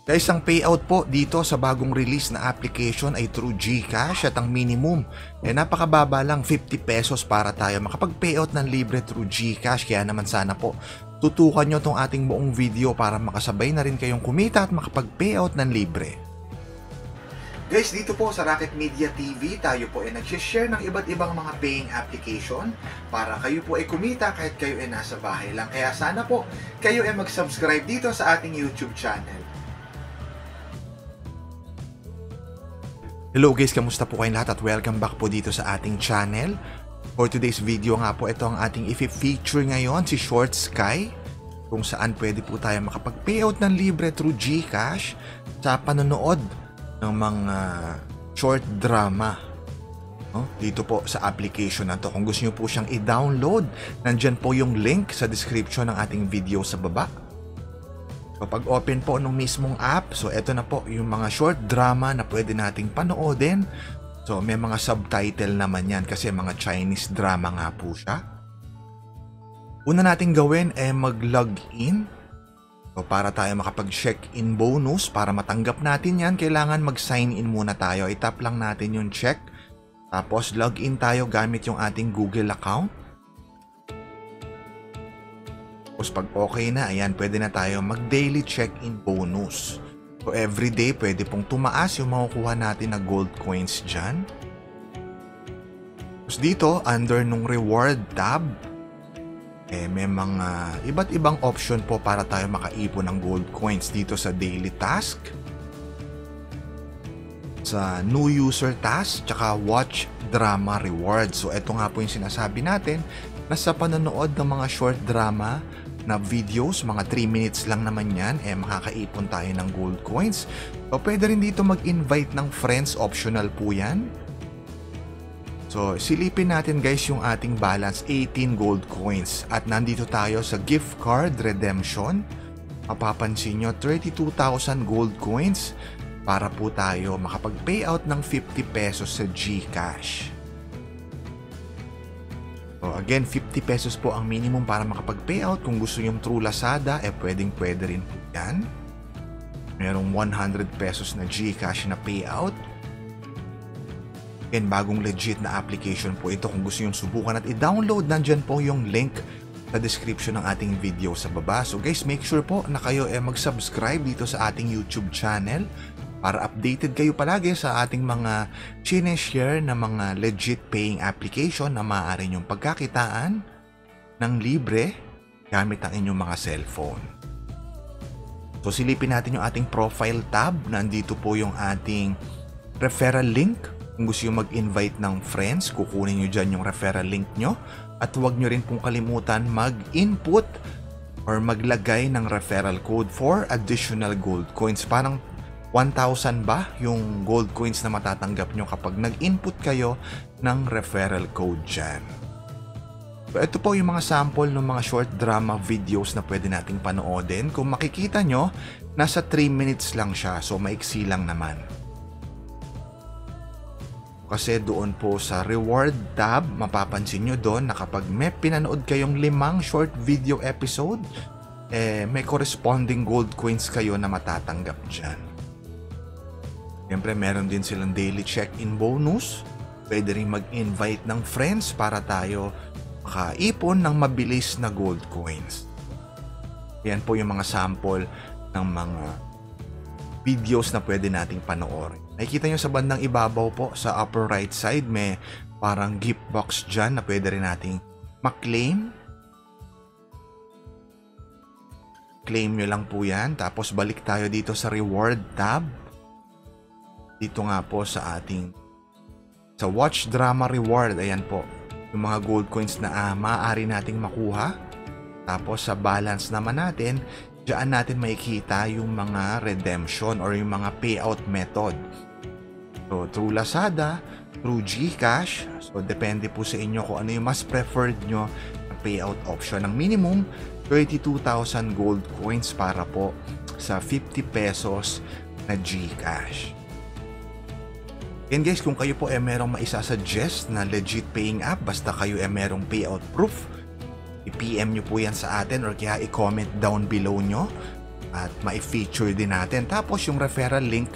Guys, ang payout po dito sa bagong release na application ay through GCash at ang minimum ay napakababa lang, 50 pesos para tayo makapag-payout ng libre through GCash. Kaya naman sana po tutukan nyo tong ating buong video para makasabay na rin kayong kumita at makapag-payout ng libre. Guys, dito po sa Rocket Media TV, tayo po ay nag-share ng iba't ibang mga paying application para kayo po ay kumita kahit kayo ay nasa bahay lang. Kaya sana po kayo ay mag-subscribe dito sa ating YouTube channel. Hello guys, kamusta po kayong lahat at welcome back po dito sa ating channel. For today's video nga po, ito ang ating i-feature ngayon, si Short Sky, kung saan pwede po tayo makapag-payout ng libre through GCash sa panonood ng mga short drama. Dito po sa application na to. Kung gusto nyo po siyang i-download, nandyan po yung link sa description ng ating video sa baba. Kapag open po nung mismong app, so eto na po yung mga short drama na pwede nating panoodin. So may mga subtitle naman yan kasi mga Chinese drama nga po siya. Una nating gawin ay mag-login. So para tayo makapag-check-in bonus, para matanggap natin yan, kailangan mag-sign in muna tayo. I-tap lang natin yung check. Tapos login tayo gamit yung ating Google account. Tapos pag okay na, ayan, pwede na tayo mag-daily check-in bonus. So everyday, pwede pong tumaas yung makukuha natin na gold coins dyan. Tapos dito, under nung reward tab, may mga iba't ibang option po para tayo makaipon ng gold coins dito sa daily task, sa new user task, tsaka watch drama reward. So ito nga po yung sinasabi natin na sa panonood ng mga short drama na videos, mga 3 minutes lang naman yan, makakaipon tayo ng gold coins. So pwede rin dito mag-invite ng friends, optional po yan. So silipin natin guys yung ating balance, 18 gold coins, at nandito tayo sa gift card redemption. Mapapansin nyo, 32,000 gold coins para po tayo makapag-payout ng 50 pesos sa GCash. So again, 50 pesos po ang minimum para makapag-payout. Kung gusto yung True Lazada, pwede rin po yan. Merong 100 pesos na GCash na payout. Again, bagong legit na application po ito. Kung gusto yung subukan at i-download, nandyan po yung link sa description ng ating video sa baba. So guys, make sure po na kayo mag-subscribe dito sa ating YouTube channel para updated kayo palagi sa ating mga sineshare na mga legit paying application na maaari nyong pagkakitaan ng libre gamit ang inyong mga cellphone. So silipin natin yung ating profile tab. Nandito po yung ating referral link. Kung gusto nyo mag-invite ng friends, kukunin nyo dyan yung referral link nyo. At huwag nyo rin pong kalimutan mag-input or maglagay ng referral code for additional gold coins. Parang 1,000 ba yung gold coins na matatanggap nyo kapag nag-input kayo ng referral code dyan. So, ito po yung mga sample ng mga short drama videos na pwede nating panoodin. Kung makikita nyo, nasa 3 minutes lang siya. So maiksi lang naman. Kasi doon po sa reward tab, mapapansin nyo doon na kapag may pinanood kayong 5 short video episode, may corresponding gold coins kayo na matatanggap dyan. Siyempre, meron din silang daily check-in bonus. Pwede rin mag-invite ng friends para tayo makaipon ng mabilis na gold coins. Yan po yung mga sample ng mga videos na pwede nating panoorin. Nakikita nyo sa bandang ibabaw po, sa upper right side, may parang gift box dyan na pwede rin nating maklaim. Claim nyo lang po yan. Tapos balik tayo dito sa reward tab. Dito nga po sa ating watch drama reward, ayan po yung mga gold coins na maaari nating makuha. Tapos sa balance naman natin, diyan natin makikita yung mga redemption or yung mga payout method. So through Lazada, through GCash, so depende po sa inyo kung ano yung mas preferred nyo na payout option. Ang minimum 32,000 gold coins para po sa 50 pesos na GCash. And guys, kung kayo po merong maisasuggest na legit paying app, basta kayo merong payout proof, i-PM nyo po yan sa atin or kaya i-comment down below nyo at ma-feature din natin. Tapos yung referral link,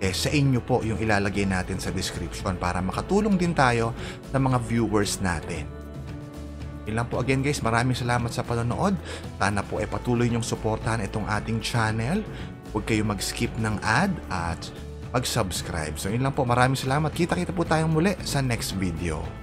sa inyo po yung ilalagay natin sa description para makatulong din tayo sa mga viewers natin. Yun lang po again guys, maraming salamat sa panonood. Sana po patuloy niyong suportahan itong ating channel. Huwag kayo mag-skip ng ad at mag-subscribe. So yun lang po, maraming salamat. Kita-kita po tayong muli sa next video.